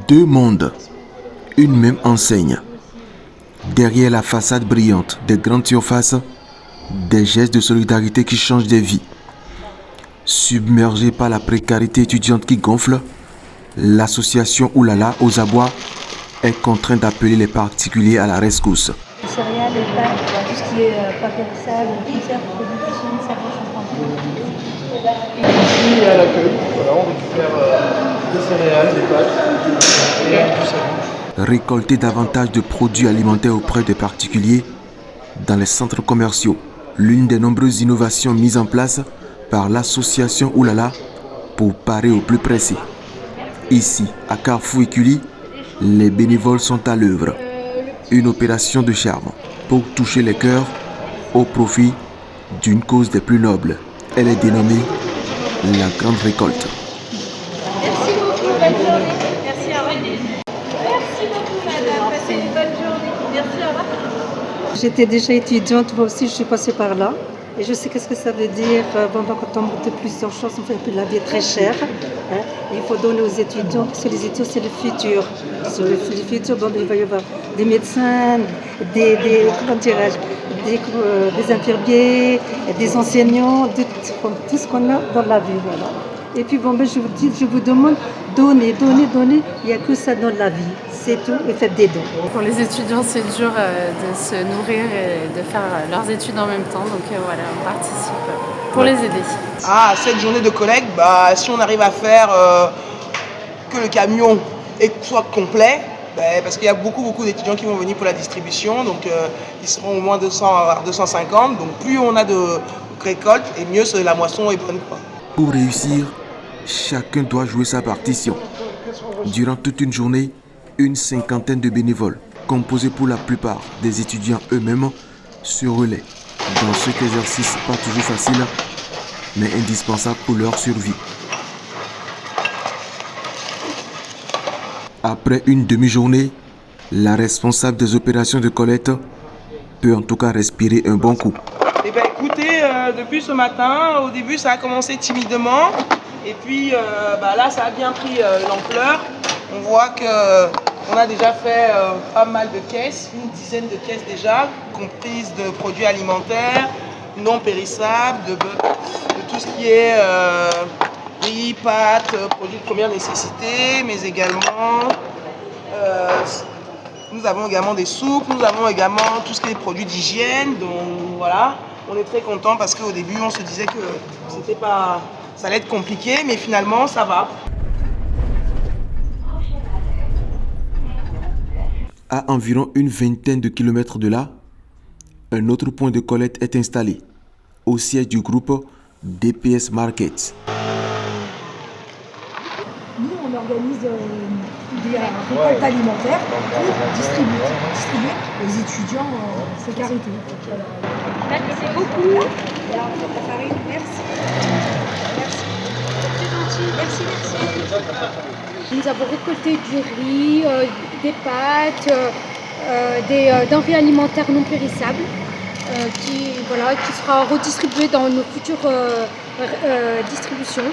Deux mondes, une même enseigne. Derrière la façade brillante des grandes surfaces, des gestes de solidarité qui changent des vies. Submergée par la précarité étudiante qui gonfle, l'association Oulala aux abois est contrainte d'appeler les particuliers à la rescousse. Les céréales, les pâtes, tout ce qui est pas périssable, conserve, produits d'hygiène, ça change en Ici à l'accueil, voilà, on récupère des céréales, des pâtes et du savon. Récolter davantage de produits alimentaires auprès des particuliers dans les centres commerciaux, l'une des nombreuses innovations mises en place par l'association Oulala pour parer au plus pressé. Ici, à Carrefour Écully, les bénévoles sont à l'œuvre. Une opération de charme pour toucher les cœurs au profit d'une cause des plus nobles. Elle est dénommée la Grande Récolte. Merci beaucoup, bonne journée. Merci, au revoir. Merci beaucoup, madame. Passez une bonne journée. Merci, au revoir. J'étais déjà étudiante, moi aussi je suis passée par là. Et je sais qu'est-ce que ça veut dire. Quand on monte plusieurs choses, on fait la vie est très chère. Hein. Il faut donner aux étudiants, parce que les étudiants, c'est le futur. C'est le futur, il va y avoir des médecins, des infirmiers, des enseignants, tout ce qu'on a dans la vie. Voilà. Et puis je vous demande, donnez. Il n'y a que ça dans la vie. C'est tout, et faites des dons. Pour les étudiants, c'est dur de se nourrir et de faire leurs études en même temps. Donc voilà, on participe pour les aider. Cette journée de collecte, si on arrive à faire que le camion soit complet, parce qu'il y a beaucoup d'étudiants qui vont venir pour la distribution, donc ils seront au moins 200 à 250. Donc plus on a de récoltes, et mieux la moisson est bonne. Pour réussir, chacun doit jouer sa partition. Durant toute une journée, une cinquantaine de bénévoles, composés pour la plupart des étudiants eux-mêmes, se relaient dans cet exercice pas toujours facile, mais indispensable pour leur survie. Après une demi-journée, la responsable des opérations de collecte peut en tout cas respirer un bon coup. Écoutez, depuis ce matin, au début ça a commencé timidement, et puis là ça a bien pris l'ampleur. On voit qu'on a déjà fait pas mal de caisses, une dizaine de caisses déjà, comprises de produits alimentaires, non périssables, de tout ce qui est riz, pâtes, produits de première nécessité, mais également nous avons également des soupes, nous avons également tout ce qui est produits d'hygiène. Donc voilà, on est très contents parce qu'au début on se disait que ça allait être compliqué, mais finalement ça va. À environ une vingtaine de kilomètres de là, un autre point de collecte est installé, au siège du groupe DPS Market. Nous, on organise des récoltes alimentaires pour distribuer aux étudiants en précarité. Merci beaucoup. Merci. C'est gentil. Merci. Nous avons récolté du riz, des pâtes, des denrées alimentaires non périssables qui sera redistribué dans nos futures distributions.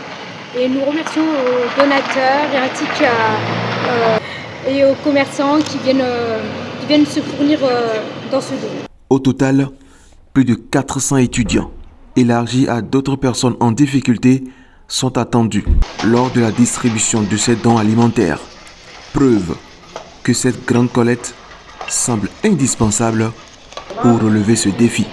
Et nous remercions aux donateurs ainsi et aux commerçants qui viennent se fournir dans ce don. Au total, plus de 400 étudiants, élargis à d'autres personnes en difficulté, sont attendus lors de la distribution de ces dons alimentaires. Preuve que cette grande collecte semble indispensable pour relever ce défi.